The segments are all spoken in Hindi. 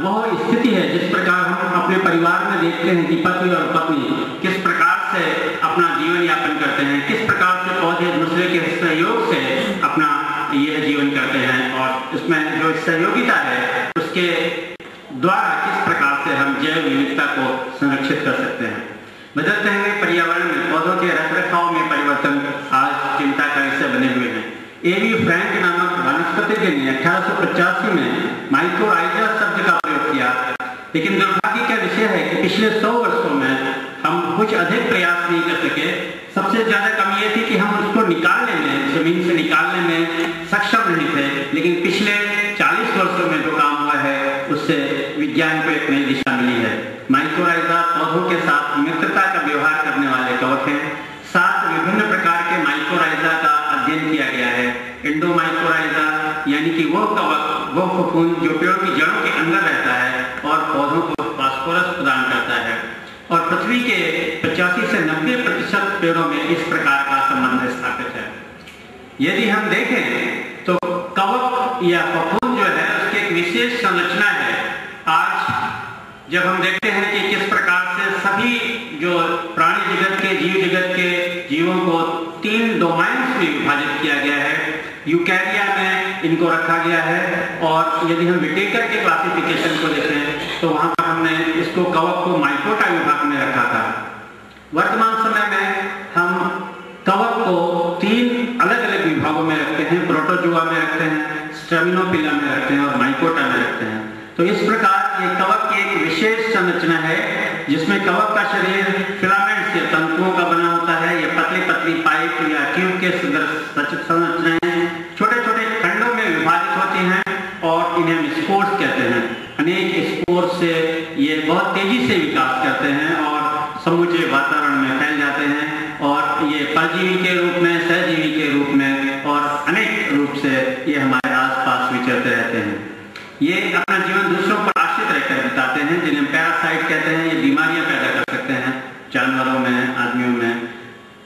वह स्थिति है जिस प्रकार हम अपने परिवार में देखते हैं कि पति और पत्नी किस प्रकार से अपना जीवन यापन करते हैं, किस प्रकार से पौधे दूसरे के सहयोग से अपना यह जीवन करते हैं, और इसमें जो सहयोगिता है उसके द्वारा किस प्रकार से हम जैव विविधता को संरक्षित कर सकते हैं। बदलते हुए पर्यावरण में पौधों के रखरखाव में परिवर्तन आज चिंता का विषय बने हुए हैं। एवी फ्रैंक नामक वनस्पतिज्ञ ने 1885 में माइकोराइजा शब्द का प्रयोग किया, लेकिन दुर्भाग्य का विषय है कि पिछले 100 वर्षों में हम कुछ अधिक प्रयास नहीं कर सके। सबसे ज्यादा कमी यह थी कि हम उसको निकालने में, जमीन से निकालने में सक्षम नहीं थे, लेकिन पिछले 40 वर्षों में जो काम हुआ है उससे विज्ञान को एक नई दिशा मिली है। माइकोराइजा पौधों के साथ मित्रता का व्यवहार करने वाले कवक हैं। 7 विभिन्न प्रकार के माइकोराइजा का अध्ययन किया गया है। इंडोमाइकोराइजा यानी कि वह कवक, वह फफूंद जो पेड़ों की जड़ों के अंदर रहता है और पौधों को फास्फोरस प्रदान करता है, और पृथ्वी के 85 से 90% पेड़ों में इस प्रकार का संबंध स्थापित है। यदि हम देखें तो कवक या फफूंद जो है उसकी एक विशेष संरचना है। आज जब हम देखते हैं कि किस प्रकार से सभी जो प्राणी जगत के, जीव जगत के जीवों को 3 डोमाइन्स में विभाजित किया गया है, यूकैरिया में इनको रखा गया है, और यदि हम विटेकर के क्लासिफिकेशन को देखें तो वहां पर हमने इसको कवक को माइकोटा विभाग में रखा था। वर्तमान समय में हम कवक को 3 अलग अलग विभागों में रखते हैं, प्रोटोजोआ में रखते हैं, स्टेमिनोफिला में रखते हैं और माइकोटा में रखते हैं। तो इस प्रकार ये कवक की एक विशेष संरचना है जिसमें कवक का शरीर फिलामेंट से, तंतुओं का बना होता है। ये पतली पतली पाइप या ट्यूब के संरचनाएं छोटे छोटे खंडों में विभाजित होती हैं और इन्हें हम स्पोर्स कहते हैं। अनेक स्पोर्स से ये बहुत तेजी से विकास करते हैं और समूचे वातावरण में फैल जाते हैं, और ये परजीवी के रूप में, सहजीवी के रूप में और अनेक रूप से ये हमारे आसपास विचरते रहते हैं। ये अपना जीवन दूसरों पर आश्रित रहकर बिताते हैं, जिन्हें पैरासाइट कहते हैं। ये बीमारियां पैदा कर सकते हैं जानवरों में, आदमियों में।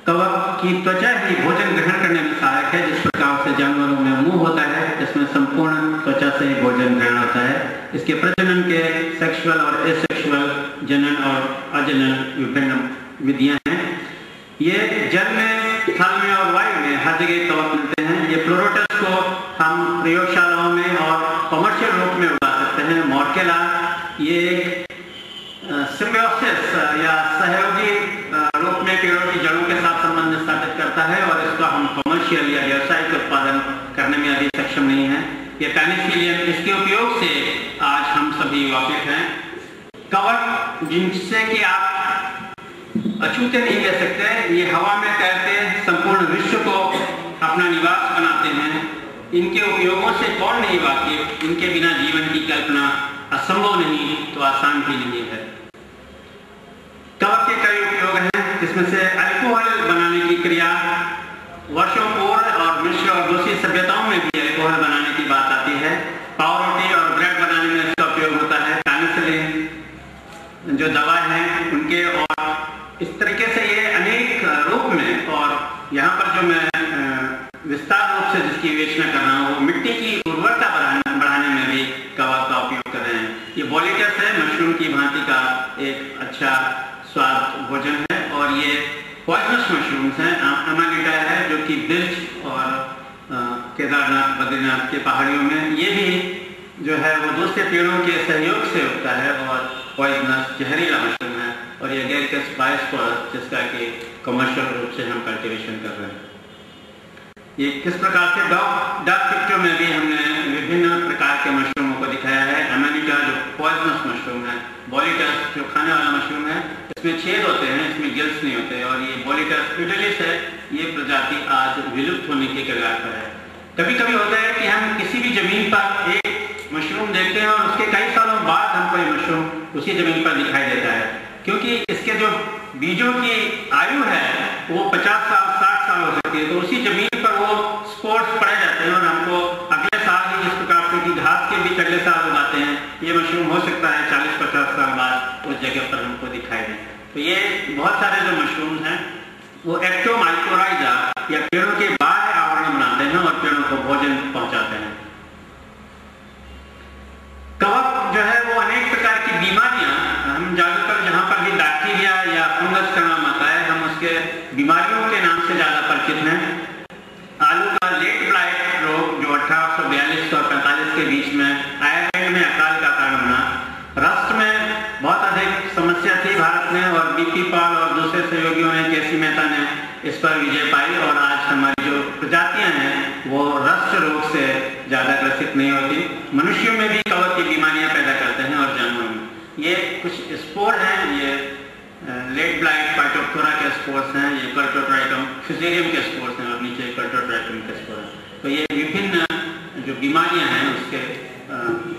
कवक की त्वचा ही भोजन ग्रहण करने में सहायक है। जिस प्रकार से जानवरों में मुंह होता है, इसमें संपूर्ण त्वचा से ही भोजन ग्रहण होता है। इसके प्रजनन के सेक्सुअल और एसेक्सुअल, जनन और अजनन विभिन्न विधियां हैं। ये जल में, थल में और वायु में हर जगह कवक मिलते हैं। ये प्लोरोटस को हम प्रयोगशालाओं में और कमर्शियल रूप में उगा सकते हैं। मॉर्केला ये सिम्बियोसिस या सहयोगी रूप में पेड़ों की जड़ों के साथ संबंध स्थापित करता है, और इसका हम कमर्शियल या व्यावसायिक उत्पादन करने में अभी सक्षम नहीं है। ये पेनिसिलियम, इसके उपयोग से आज हम सभी वाकिफ हैं। कवक जिनसे कि आप अछूते नहीं ले सकते, ये हवा में तैरते संपूर्ण विश्व को अपना निवास बनाते हैं। इनके उपयोगों से कौन नहीं वाकिफ, इनके बिना जीवन की कल्पना असंभव नहीं तो आसान भी नहीं है। कवक के कई उपयोग हैं, जिसमें से अल्कोहल बनाने की क्रिया, वर्षों पूर्व और मिस्र और दूसरी सभ्यताओं में भी अल्कोहल बनाने की बात आती है। पाव रोटी और ब्रेड बनाने में इसका उपयोग होता है। पेनिसिलिन जो दवा है उनके, और इस तरीके से ये अनेक रूप में, और यहाँ पर जो मैं विस्तार रूप से जिसकी विवेचना कर रहा हूँ वो मिट्टी की उर्वरता बढ़ाने में भी कवक का उपयोग कर रहे हैं। ये बोलिटस है, मशरूम की भांति का एक अच्छा स्वाद भोजन है, और ये पॉइजनस मशरूम्स हैं। अमानिटा है जो कि बिर्च और केदारनाथ, बद्रीनाथ के पहाड़ियों में, ये भी जो है वो दूसरे पेड़ों के सहयोग से उगता है और पॉइजनस जहरीला मशरूम है। और ये एगेरिकस बायोस्पोरस जिसका कि कमर्शियल रूप से हम कल्टीवेशन कर रहे हैं। ये किस प्रकार से डॉग पिक्चर में भी हमने विभिन्न प्रकार के मशरूमों को दिखाया है। अमानिटा जो पॉइजनस मशरूम है, बोलिटस जो खाने वाला मशरूम है, इसमें छेद होते हैं, इसमें गिल्स नहीं होते, और ये बोलिटस यूटिलिस है। ये प्रजाति आज विलुप्त होने के कगार पर है। कभी कभी होता है कि हम किसी भी जमीन पर एक मशरूम देखते हैं और उसके कई सालों बाद हमको ये मशरूम उसी जमीन पर दिखाई देता है, क्योंकि इसके जो बीजों की आयु है वो 50 साल 60 साल हो सकती है। तो उसी जमीन पर वो स्पोर्स पड़े जाते हैं और हमको अगले साल ही, जिस प्रकार से कि घास के बीज अगले साल उगाते हैं, ये मशरूम हो सकता है 40-50 साल बाद उस जगह पर हमको दिखाई दे। तो ये बहुत सारे जो मशरूम हैं वो एक्टोमाइकोराइजा या पेड़ों के बाह्य आवरण बनाते हैं और पेड़ों को भोजन पहुंचाते हैं। कवक जो है वो इस पर विजय पाई और आज हमारी जो प्रजातियां हैं वो रस्ट रोग से ज़्यादा ग्रसित नहीं होती। मनुष्यों में भी कवक की बीमारियां पैदा करते हैं और जानवरों में। ये कुछ स्पोर हैं, ये लेट ब्लाइट फाइटोप्थोरा के स्पोर्स हैं, ये कर्टोट्राइटम फ्यूजेरियम के स्पोर्स हैं और नीचे कर्टोट्राइटम के स्पोर हैं। तो ये विभिन्न जो बीमारियां हैं उसके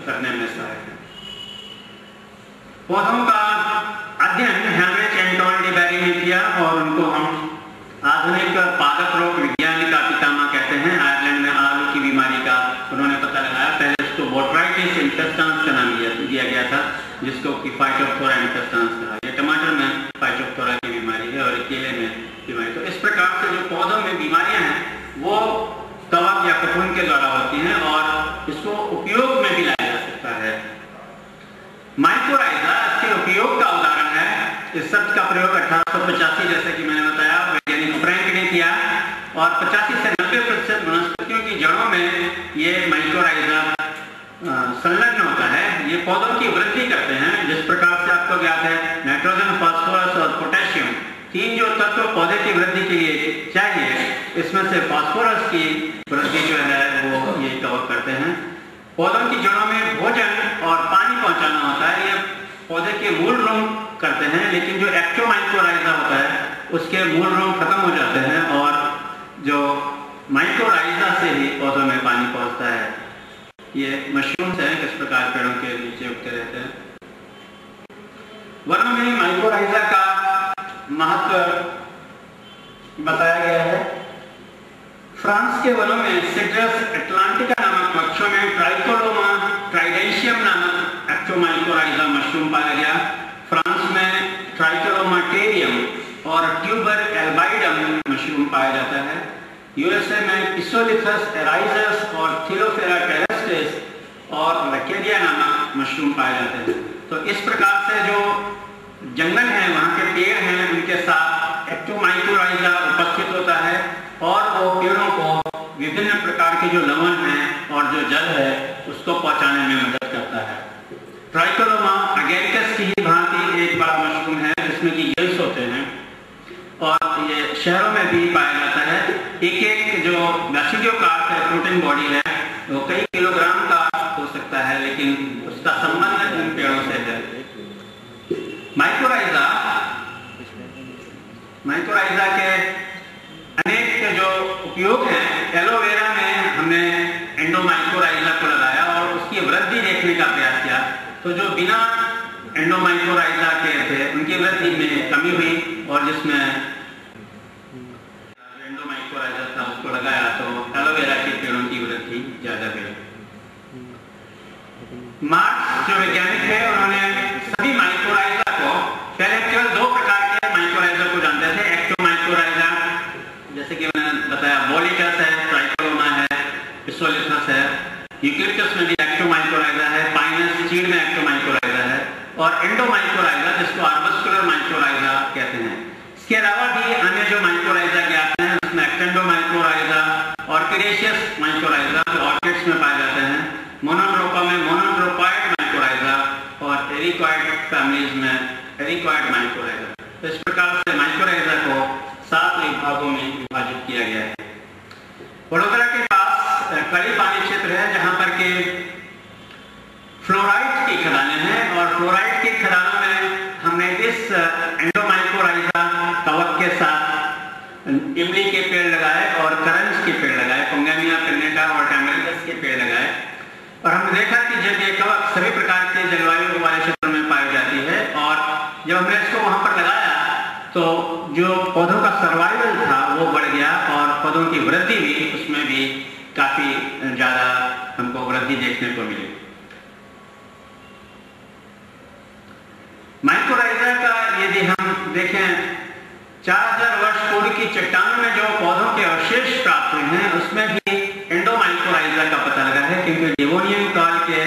करने में सहायक है। पौधों का अध्ययन हेनरिच एंटोन डी बेरी ने किया और उनको हम आधुनिक पादप रोग विज्ञान का पितामह कहते हैं। आयरलैंड में आलू की बीमारी का उन्होंने पता लगाया। पहले उसको बोट्राइटिस इंटेस्टान्स का नाम दिया गया था, जिसको कि फाइटोप्थोरा इंटेस्टान्स कहा। ये टमाटर में फाइटोप्थोरा की बीमारी है और केले में बीमारी। तो इस प्रकार से जो पौधों में बीमारियां हैं वो कवक या ककून के द्वारा होती हैं और इसको उपयोग में भी लाया जा सकता है। माइकोराइजा इसके उपयोग का उदाहरण है। इस शब्द का प्रयोग 1885 जैसे कि मैंने बताया वैज्ञानिक फ्रैंक ने किया और 85 से 90% वनस्पतियों की जड़ों में ये माइकोराइजा संलग्न होता है। ये पौधों की वृद्धि करते हैं। जिस प्रकार से आपको ज्ञात है नाइट्रोजन, फास्फोरस और पोटेशियम तीन जो तत्व पौधे की वृद्धि के लिए चाहिए, इसमें से फास्फोरस की वृद्धि जो है वो ये कवर करते हैं। पौधों की जड़ों में भोजन और पानी पहुंचाना होता है। ये पौधे के मूल रोम करते हैं, लेकिन जो एक्टोमाइकोराइजा होता है उसके मूल रोम खत्म हो जाते हैं और जो माइकोराइजा से ही पौधों में पानी पहुंचता है। ये मशरूम्स हैं, किस प्रकार पेड़ों के नीचे उगते रहते हैं। वनों में माइकोराइजा का महत्व बताया गया है। फ्रांस के वनों में सिट्रस एटलांटिका नामक वृक्षों में ट्राइकोलोमा ट्राइडेंशियम नामक एक्टोमाइकोराइजा मशरूम पाया गया। फ्रांस में ट्राइकोलोमा टेरियम और ट्यूबर एल्बाइडम मशरूम पाया जाता है। यूएसए में पिसोलिथस एराइजस और थिलोफेरा टेरेस्ट्रिस और वैकेरिया नामक मशरूम पाए जाते हैं। तो इस प्रकार से जो जंगल है, वहाँ के पेड़ हैं, उनके साथ एक्टोमाइकोराइजा उपस्थित होता है और वो पेड़ों को विभिन्न प्रकार के जो लवण हैं और जो जल है उसको पहुंचाने में मदद करता है। ट्राइकोलोमा अगेरिकस की ही भांति एक बड़ा मशरूम है जिसमें कि गिल्स होते हैं और ये शहरों में भी पाया जाता है। एक जो बैसिडियोकार्प है, प्रोटीन बॉडी है, वो कई किलोग्राम का हो सकता है, लेकिन उसका संबंध इन पेड़ों से है। माइकोराइजा के अनेक जो उपयोग हैं। एलोवेरा में हमने एंडोमाइकोराइजा को लगाया और उसकी वृद्धि देखने का प्रयास किया। तो जो बिना एंडोमाइकोराइजा के थे उनकी वृद्धि में कमी हुई और जिसमें एंडोमाइकोराइजा था उसको लगाया तो एलोवेरा के पेड़ों की वृद्धि ज्यादा हुई। मार्क्स जो वैज्ञानिक है उन्होंने सभी माइकोराइजा को पहले केवल दो प्रकार के माइकोराइजा को जानते थे। एक्टोमाइकोराइजा जैसे कि मैंने बताया बोलिटस है, ट्राइकोलोमा है, पिसोलिथस है। यूकेलिप्टस में भी एक्टोमाइकोराइजा है, पाइनस चीड़ में एक्टोमाइकोराइजा है और एंडोमाइकोराइजा जिसको आर्बस्कुलर माइकोराइजा कहते हैं। इसके अलावा भी अन्य जो माइकोराइजा ज्ञात हैं उसमें एक्टेंडोमाइकोराइजा, ऑर्किडेशियस माइकोराइजा जो ऑर्किड्स में पाए जाते हैं, मोनोट्रोपा में मोनोट्रोपाइड माइकोराइजा और एरिकॉइड फैमिलीज में एरिकॉइड माइकोराइजा। तो इस प्रकार से माइकोराइजा को 7 विभागों में विभाजित किया गया है। वडोदरा के पास कड़ी पानी क्षेत्र है जहां पर के फ्लोराइड की खदानें हैं और फ्लोराइड की खदानों में हमने इस एंडोमाइकोराइजा कवक के साथ इमली के पेड़ लगाए और करंज के पेड़ लगाए, पंगेमिया पिन्नेटा और टैमेरिकस के पेड़ लगाए और हमने देखा कि जब ये कवक सभी प्रकार के जलवायु वाले क्षेत्रों में पाई जाती है और जब हमने इसको वहां पर लगाया तो जो पौधों का सर्वाइवल था वो बढ़ गया और पौधों की वृद्धि भी उसमें भी काफी ज्यादा हमको वृद्धि देखने को मिली। माइकोराइजा का यदि हम देखें 4000 वर्ष पूर्व की चट्टानों में जो पौधों के अवशेष प्राप्त हुए हैं उसमें भी एंडोमाइकोराइजा का पता लगा है, क्योंकि डेवोनियन काल के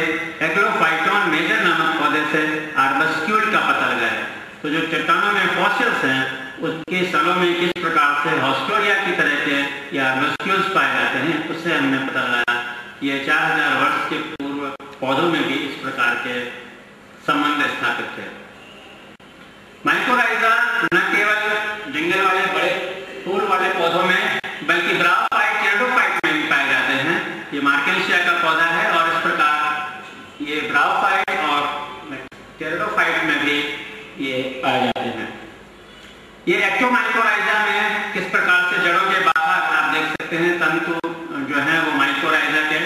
एग्लोफाइटोन मेजर नामक पौधे से आर्बस्क्यूल का पता लगा है। तो जो चट्टानों में फॉसिल्स हैं उसके स्थलों में किस प्रकार से हॉस्टोरिया की तरह के या आर्बस्क्यूल्स पाए जाते हैं उससे हमने पता लगाया ये 4000 वर्ष के पूर्व पौधों में भी इस प्रकार के संबंध स्थापित थे। माइकोराइजा न केवल जंगल वाले बड़े फूल वाले एक्टोमाइकोराइजा में किस प्रकार से जड़ों के बाहर आप देख सकते हैं तंतु जो है वो माइकोराइजा के,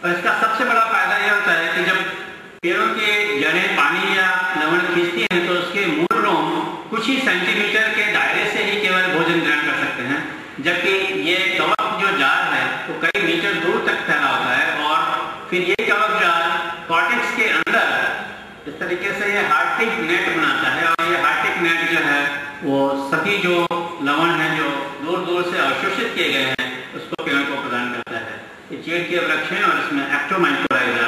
और इसका सबसे बड़ा फायदा यह होता है कि जब पेड़ों की जड़ें पानी या लवण खींचती हैं तो उसके मूल रोम कुछ ही सेंटीमीटर के दायरे से ही केवल भोजन ग्रहण कर सकते हैं, जबकि ये कवक जो जाल है वो कई मीटर दूर तक फैला होता है, और फिर ये कवक जाल कॉर्टेक्स के अंदर इस तरीके से ये हार्टिक नेट बनाता है, और ये हार्टिक नेट जो है वो सभी जो लवण हैं जो दूर दूर से अवशोषित किए गए हैं उसको पेड़ को प्रदान करता है। ये चीड़ के वृक्ष हैं और इसमें एक्टोमाइकोराइजा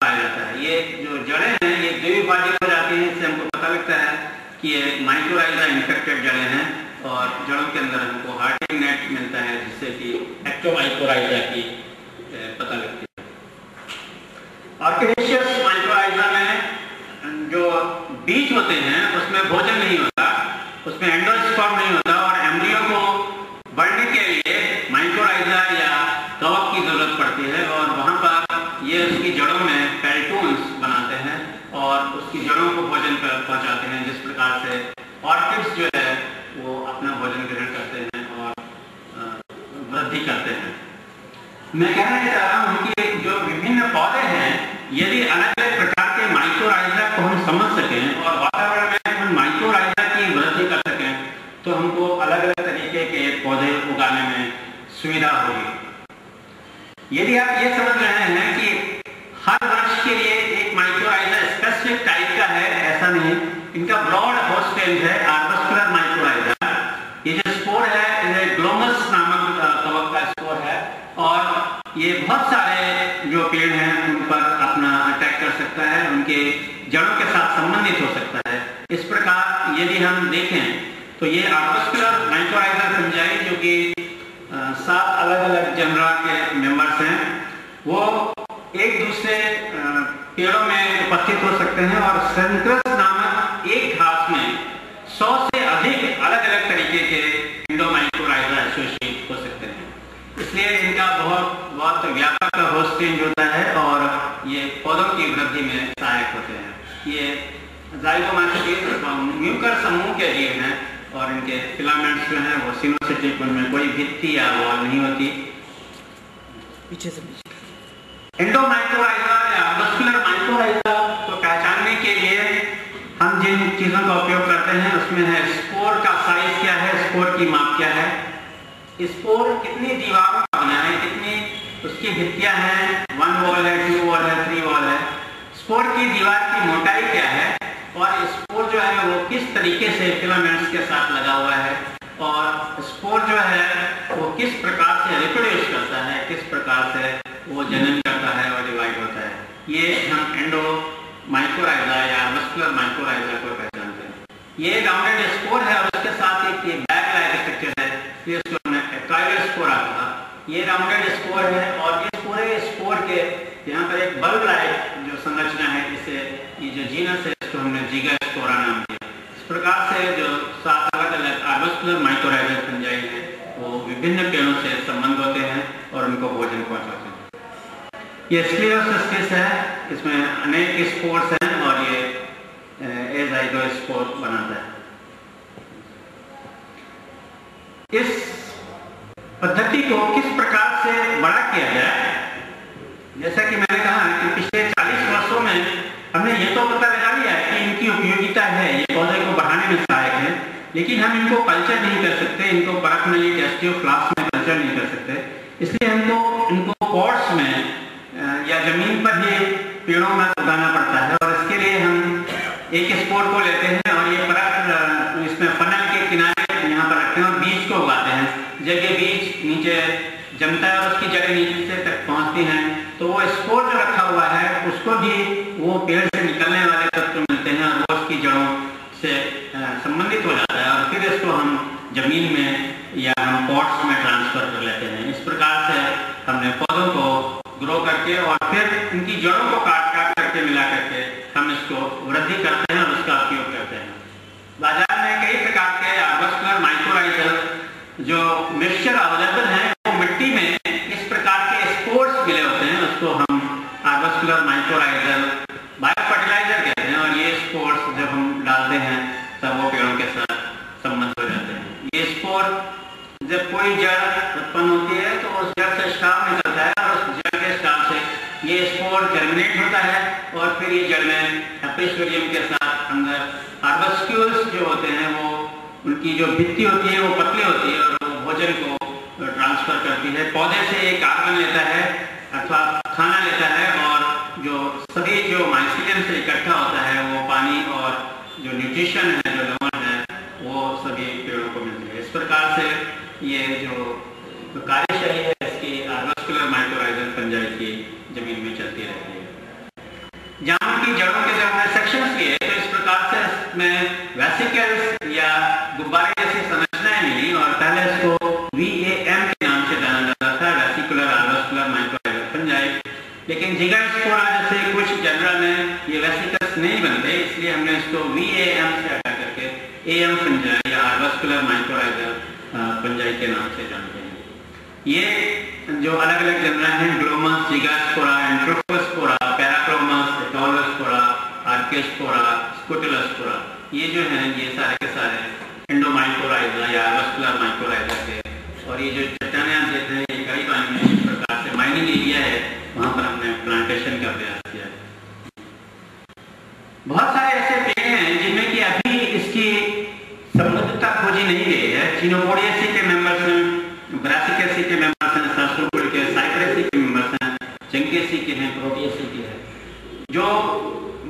पाया जाता है। ये जो जड़ें हैं ये द्विभाजिक हो जाती हैं, इससे हमको पता लगता है कि ये माइकोराइजा इन्फेक्टेड जड़ें हैं, और जड़ों के अंदर हमको हार्टिक नेट मिलता है जिससे कि एक्टोमाइकोराइजा की पता लगती है। ऑर्किडेशियस माइकोराइजा में जो बीज होते हैं उसमें भोजन नहीं होता, उसमें एंडोस्पर्म नहीं होता, और एम्ब्रियो को बढ़ने के लिए माइकोराइजा या कवक की जरूरत पड़ती है, और वहाँ पर ये उसकी जड़ों में पेल्टून्स बनाते हैं और उसकी जड़ों को भोजन पहुँचाते हैं, जिस प्रकार से ऑर्किड्स जो है वो अपना भोजन ग्रहण करते हैं और वृद्धि करते हैं। मैं कहना चाह रहा हूँ कि जो विभिन्न पौधे हैं यदि अलग अलग प्रकार के माइकोराइजा को हम समझ सकें और वातावरण में हम माइकोराइजा की वृद्धि कर सकें तो हमको अलग अलग तरीके के पौधे उगाने में सुविधा होगी। यदि आप ये समझ रहे हैं कि हर वृक्ष के लिए एक माइकोराइजा स्पेसिफिक टाइप का है, ऐसा नहीं, इनका ब्रॉड होस्ट रेंज है। आर्बस्कुलर माइकोराइजा, ये जो स्पोर है ये ग्लोमस नामक कवक का स्पोर है, और ये बहुत सारे जो पेड़ हैं उन पर अपना अटैक कर सकता है, उनके जड़ों के साथ संबंधित हो सकता है। इस प्रकार यदि हम देखें तो ये आर्बस्कुलर माइकोराइजा फंजाई जो कि 7 अलग अलग जनरा के मेंबर्स हैं, वो एक दूसरे पेड़ों में उपस्थित हो सकते हैं, और सेंट्रस नामक एक घास में 100 से अधिक अलग अलग तरीके के एंडोमाइकोराइजा एसोसिएट हो सकते हैं। इसलिए इनका बहुत व्यापक होस्ट रेंज होता है और ये पौधों की वृद्धि में सहायक होते हैं। ये जाइगोमाइकोटिस म्यूकर समूह के जीव हैं, और इनके फिलामेंट्स जो हैं वो सिनोसिटिक, उनमें कोई भित्ति या वॉल नहीं होती। पीछे से एंडोमाइकोराइजा या आर्बस्कुलर माइकोराइजा को पहचानने के लिए हम जिन चीजों का उपयोग करते हैं उसमें है स्पोर का साइज क्या है, स्पोर की माप क्या है, स्पोर कितनी दीवारों का बना है, कितनी उसकी भित्तियां हैं, 1 वॉल है, 2 वॉल है, 3 वॉल है, स्पोर की दीवार की मोटाई क्या है, और स्पोर जो है वो किस तरीके से फिलामेंट्स के साथ लगा हुआ है, और स्पोर जो है वो किस प्रकार से रिप्रोड्यूस करता है, किस प्रकार से वो जनन करता है और डिवाइड होता है। ये हम एंडोमाइकोराइजा या आर्बस्कुलर माइकोराइजा को पहचानते हैं। ये राउंडेड स्पोर है और उसके साथ एक बैग लाइक स्ट्रक्चर है, इसलिए इसको हमने एक्वाइलर स्पोरा कहा। ये राउंडेड स्पोर है और इस पूरे स्पोर के यहाँ पर एक बल्ब लाइक जो संरचना है, इसे ये जो जीनस है इसको हमने जिगास्पोरा नाम दिया। इस प्रकार से जो 7 अलग अलग आर्बस्कुलर माइकोराइजा फंजाई है वो विभिन्न पेड़ों से संबंध होते हैं और उनको भोजन पहुंचाते हैं। ये स्क्लेरोसिस है, इसमें अनेक स्पोर्स हैं और ये एजाइगोस्पोर बनाता है। इस पद्धति को किस प्रकार से बड़ा किया जाए, जैसा कि मैंने कहा कि पिछले 40 वर्षों में हमने ये तो पता लगा लिया कि इनकी उपयोगिता है, ये पौधे को बढ़ाने में सहायक है, लेकिन हम इनको कल्चर नहीं कर सकते, इनको परखनली टेस्ट ट्यूब फ्लास्क में कल्चर नहीं कर सकते। इसलिए हमको इनको पॉट्स में या जमीन पर ही पेड़ों में उगाना पड़ता है, और इसके लिए हम एक स्पोर को लेते हैं और ये परख इसमें फनल के किनारे यहाँ पर रखते हैं और बीज को उगाते हैं। जब ये बीज नीचे जमता है और उसकी जड़ें नीचे तक पहुँचती हैं तो वो स्पोर जो रखा हुआ है उसको भी वो पेड़ से निकलने वाले तत्व मिलते हैं और वो उसकी जड़ों से संबंधित हो जाता है, और फिर इसको हम जमीन में या हम पॉट्स में ट्रांसफर कर लेते हैं। इस प्रकार से हमने पौधों को ग्रो करके और फिर उनकी जड़ों को काट करके मिला करके हम इसको वृद्धि करते हैं और उसका उपयोग करते हैं। बाजार में कई प्रकार के आर्बस्कुलर माइकोराइजा जो मिक्सचर अवेलेबल हैं, वो मिट्टी में इस प्रकार के स्पोर्स मिले होते हैं, उसको हम आर्बस्कुलर माइकोराइजा बायो फर्टिलाइजर कहते हैं, और ये स्पोर्स जब हम डालते हैं तब वो पेड़ों के साथ संबंध हो जाते हैं। हुई जड़ में एपिस्टोडियम के साथ अंदर आर्बस्क्यूल्स जो होते हैं वो उनकी जो भित्ति होती है वो पतली होती है और वो भोजन को ट्रांसफर करती है। पौधे से ये कार्बन लेता है अथवा खाना लेता है और जो सभी जो माइसीलियम से इकट्ठा होता है वो पानी और जो न्यूट्रिशन है, जो लवण है, वो सभी पेड़ों को मिलती है। इस प्रकार से ये जो कार्यशैली है इसकी आर्बस्कुलर माइकोराइजल फंजाई की जमीन में चलती रहती है। जहाँ की जड़ों के जब हमने सेक्शंस लिए तो इस प्रकार से इसमें वेसिकल्स या गुब्बारे जैसी संरचनाएं मिली और पहले इसको VAM के नाम से जाना जाता था, वेसिकुलर आर्बस्कुलर माइकोराइजल फंजाई। लेकिन जिगास्पोरा जैसे कुछ जनरल में ये वेसिकल्स नहीं बनते, इसलिए हमने इसको VAM से हटा करके AM फंजाई या आर्बस्कुलर माइकोराइजल फंजाई के नाम से जानते हैं। ये जो अलग अलग जनरल हैं, ग्लोमस, जिगास्पोरा, एंट्रोपोस्पोरा, पैराक्रोमस, एटोलोस्पोरा, आर्केस्पोरा, स्कुटेलोस्पोरा, ये जो हैं ये सारे के सारे एंडोमाइकोराइजा या आर्बस्कुलर माइकोराइजा के। और ये जो चट्टानें आप देखते हैं ये कई पानी में इस प्रकार से माइनिंग एरिया है, वहाँ पर हमने प्लांटेशन का प्रयास किया। बहुत सारे ऐसे पेड़ हैं जिनमें कि अभी इसकी समुद्रता खोजी नहीं गई है। चिनोपोडियेसी के मेंबर्स हैं, ब्रासिकेसी के मेंबर्स हैं, सास्ट्रोपोड के, साइप्रेसी के मेंबर्स हैं, जंकेसी के हैं, प्रोटिएसी के हैं। जो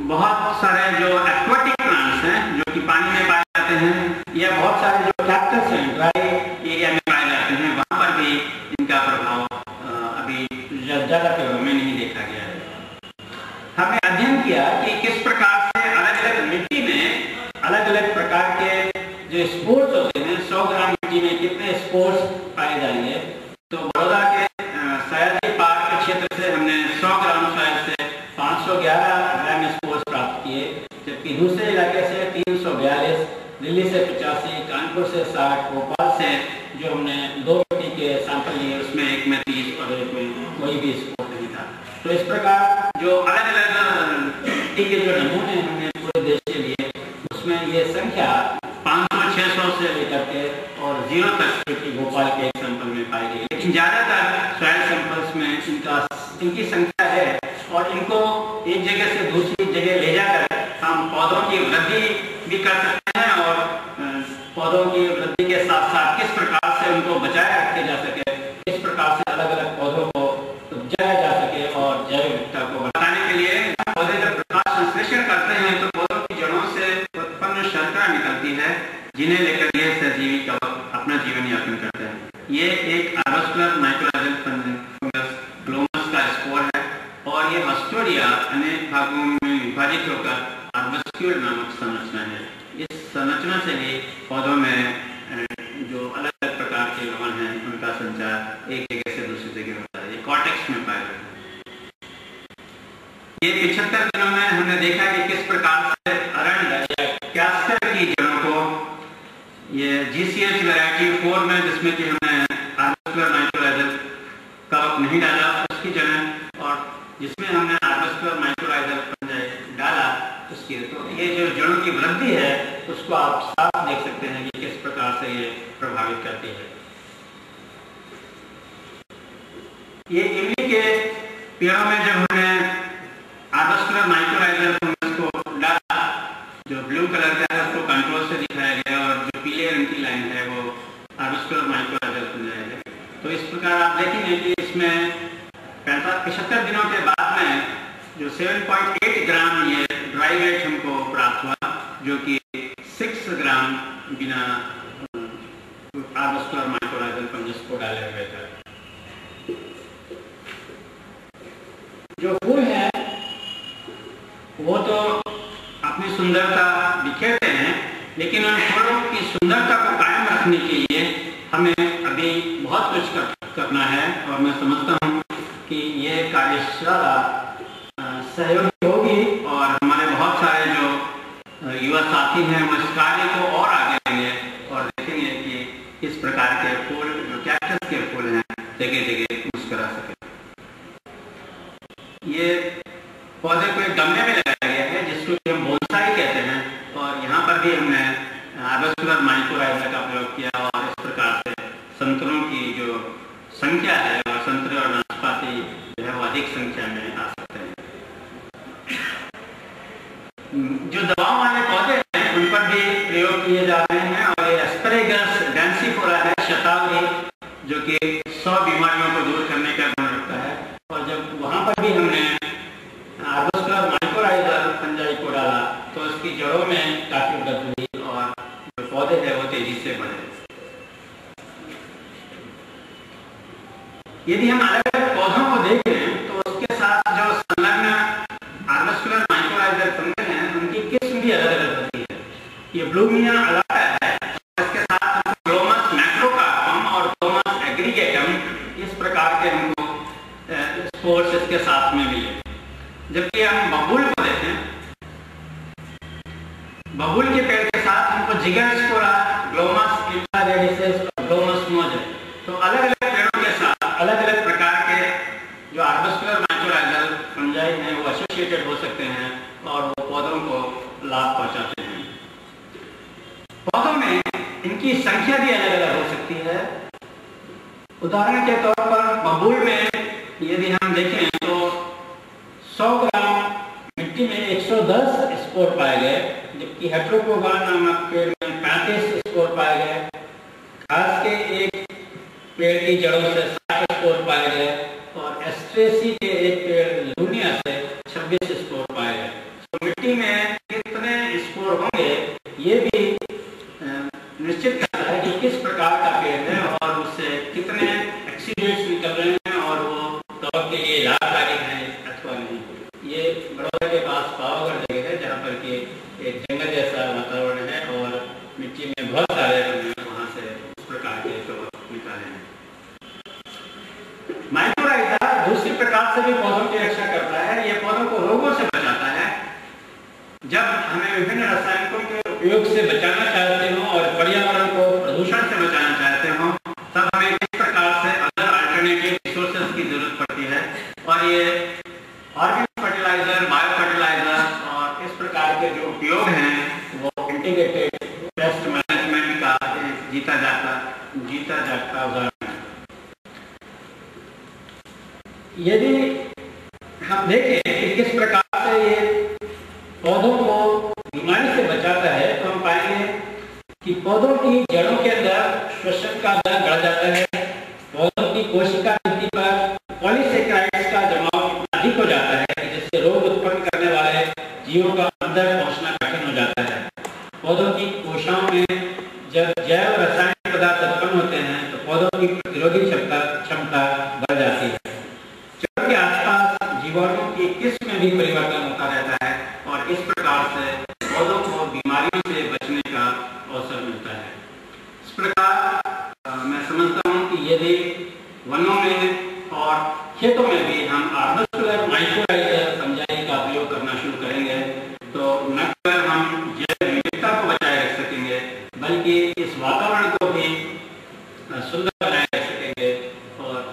बहुत सारे जो एक्वाटिक प्लांट्स हैं जो कि पानी में पाए जाते हैं, या बहुत सारे जो कैक्टस हैं ड्राई एरिया में पाए जाते हैं, वहाँ पर भी इनका प्रभाव अभी ज़्यादा पेड़ों में नहीं देखा गया है। हमने अध्ययन किया कि किस प्रकार से अलग अलग मिट्टी में अलग अलग प्रकार के जो स्पोर्स होते हैं, 100 ग्राम मिट्टी में कितने स्पोर्स पाए जाएंगे। तो बड़ौदा के सयाजी पार्क के क्षेत्र से हमने 100 ग्राम सॉइल से 511 ग्राम स्पोर्स प्राप्त किए, जबकि दूसरे इलाके से 342, दिल्ली से 85, कानपुर से 60, भोपाल से जो हमने 2 मिट्टी के सैंपल लिए उसमें एक में 30 और एक में कोई भी स्पोर्ट नहीं था। तो इस प्रकार जो अलग अलग मिट्टी के जो नमूने हमने पूरे देश के लिए, उसमें ये संख्या 500-600 से लेकर के और 0 तक की भोपाल के एक सैंपल में पाई गई। लेकिन ज़्यादातर सॉइल सैंपल्स में इनकी संख्या है और इनको एक जगह से दूसरी जगह ले जाकर हम पौधों की वृद्धि भी कर सकते हैं और पौधों की वृद्धि के साथ साथ किस प्रकार से उनको बचाए रखे जा सके, किस प्रकार से अलग अलग पौधों को उपजाया जा सके और जैव विविधता को बढ़ाने के लिए पौधे जब प्रकाश संश्लेषण करते हैं तो पौधों की जड़ों से उत्पन्न शर्करा निकलती है, जिन्हें लेकर ये सजीवी कवक अपना जीवन यापन करते हैं। ये एक आर्बस्कुलर माइकोराइजल फंगस ग्लोमस का स्पोर है और ये हस्टोडिया अनेक भागों में विभाजित होकर आर्बस्क्यूल नामक संरचना है। इस संरचना से ही पौधों में जो अलग अलग प्रकार के लवण हैं उनका संचार एक जगह से दूसरी जगह होता है। ये कॉर्टेक्स में पाया जाता है। ये 75 दिनों में हमने देखा कि किस प्रकार से अरंड या कैस्टर की जड़ों को ये GCH वैरायटी 4 में, जिसमें कि हमने आर्बस्कुलर माइकोराइजल कवक नहीं डाला उसकी जगह, और जिसमें हमने आर्बस्कुलर माइकोराइजल फंजाई डाला उसकी, तो ये जो जड़ों की वृद्धि है उसको आप साफ देख सकते हैं कि किस प्रकार से ये प्रभावित करती है। ये इमली के पेड़ों में जब हमने आर्बस्कुलर माइकोराइजल फंगस को डाला, जो ब्लू कलर का है उसको कंट्रोल से दिखाया गया और जो पीले रंग की लाइन है वो आर्बस्कुलर माइकोराइजल फंजाई है। तो इस प्रकार आप देखेंगे कि इसमें 75 दिनों के बाद में जो 7.8 ग्राम ये ड्राई वेट हमको प्राप्त हुआ, जो कि 6 ग्राम बिना आर्बस्कुलर माइकोराइजल फंगस को डाले हुए थे। जो फूल है वो तो अपनी सुंदरता बिखेरते हैं, लेकिन उन फूलों की सुंदरता को कायम रखने के लिए हमें अभी बहुत कुछ करना है और मैं समझता हूँ कि ये कार्यशाला सहयोगी होगी और हमारे बहुत सारे जो युवा साथी हैं वो इस कार्य को और आगे लेंगे और देखेंगे कि इस प्रकार के फूल जो कैक्टस के फूल हैं जगह जगह मुस्कुरा सके। ये पौधे को एक गमले में लगाया गया है जिसको हम बोनसाई कहते हैं, और यहाँ पर भी हमने आर्बस्कुलर माइकोराइजा का प्रयोग किया और इस प्रकार से संतरों की जो संख्या है और संतरे और नाशपाती जो है वो अधिक संख्या में आ सकते हैं। जो दवाओं वाले पौधे हैं उन पर भी प्रयोग किए जा रहे हैं। और ये एस्परेगस डेंसिफोरा है, शतावरी, जो कि 100 बीमारियों को दूर करने का गुण रखता है। और जब वहाँ पर भी हमने आर्बोस्कुलर माइकोराइजल फंजाई को डाला तो उसकी जड़ों में काफी वृद्धि हुई और जो पौधे हैं वो तेजी से बढ़े। यदि हम अलग अलग पौधों को देखें तो उसके साथ जो संलग्न आर्बोस्कुलर माइकोराइजल फंगस हैं उनकी किस्म भी अलग अलग होती है। ये ब्लूमिया अलाटा है, इसके साथ ग्लोमस मैक्रोकार्पम और ग्लोमस एग्रीगेटम, इस प्रकार के हमको स्पोर्स इसके साथ में मिले। जबकि हम बबूल को देखें, बबूल के पेड़ के साथ हमको जिगरस्पोरा, ग्लोमस इंट्रारेडिसेस और ग्लोमस मोजे, तो अलग अलग पेड़ों के साथ अलग अलग प्रकार के जो आर्बोस्कुलर माइकोराइजल फंजाई हैं वो एसोसिएटेड हो सकते हैं और वो पौधों को लाभ पहुंचाते हैं। पौधों में इनकी संख्या भी अलग अलग हो सकती है। उदाहरण के तौर पर बबूल में यदि हम देखें तो 100 ग्राम मिट्टी में 110 स्पोर पाए गए, जबकि हेट्रोपोगान नामक पेड़ में 35 स्पोर पाए गए। घास के एक पेड़ की जड़ों से 60 स्पोर पाए गए और एस्ट्रेसी के एक पेड़ लूनिया से 26 स्पोर पाए गए। तो मिट्टी में कितने स्पोर होंगे ये भी निश्चित करता है कि किस प्रकार का पेड़ है और उससे कितने एक्सीडेंट्स निकल रहे हैं और वो दवा के लिए लाभकारी हैं अथवा नहीं। ये बड़ौदा के पास पावागढ़ जगह है जहाँ पर कि एक जंगल जैसा वातावरण है और मिट्टी में बहुत सारे वहाँ से उस प्रकार के निकाले हैं। माइकोराइजा दूसरी प्रकार से भी पौधों की रक्षा करता है। ये पौधों को रोगों से बचाता है। जब हमें विभिन्न रसायनों के उपयोग से बचाना चाहते हो और पर्यावरण को प्रदूषण से बचाना चाहते हो तब हमें किस प्रकार से अदर अल्टरनेटिव रिसोर्सेज की जरूरत पड़ती है। और ये ऑर्गेनिक फर्टिलाइजर, बायो फर्टिलाइजर और इस प्रकार के जो उपयोग हैं वो इंटीग्रेटेड पेस्ट मैनेजमेंट का एक जीता जागता उदाहरण है। यदि हम देखें कि किस प्रकार से ये पौधों को बीमारी से बचाता है तो हम पाएंगे कि पौधों की जड़ों के अंदर श्वसन का दर बढ़ जाता है। पौधों की कोशिका भित्ति पर पॉलीसेकेराइड्स का जमाव अधिक हो जाता है जिससे रोग उत्पन्न करने वाले जीवों का अंदर पहुंचना कठिन हो जाता है। पौधों की कोशिकाओं में जब जैव रासायनिक पदार्थ उत्पन्न होते हैं तो पौधों की प्रतिरोधी क्षमता बढ़ जाती है। जड़ के आसपास जीवाणुओं की किस्म में भी परिवर्तन होता रहता है और इस प्रकार से पौधों को बीमारियों से बचने का अवसर मिलता है। इस प्रकार मैं समझता हूँ कि यदि वनों में और खेतों में भी हम आर्बोस्कुलर माइकोराइजल फंजाई का प्रयोग करना शुरू करेंगे तो न केवल हम जैव विविधता को बचाए रख सकेंगे बल्कि इस वातावरण को भी सुंदर बनाए रख सकेंगे। और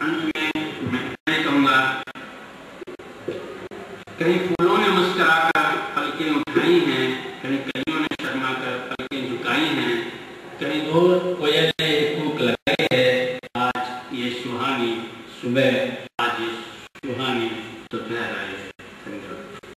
अंत में मैं कहूँगा, कहीं फूलों ने मुस्कुराकर पलकें उठाई हैं, कहीं कलियों ने शर्मा कर पलकें झुकाई हैं, कहीं दूर कोयल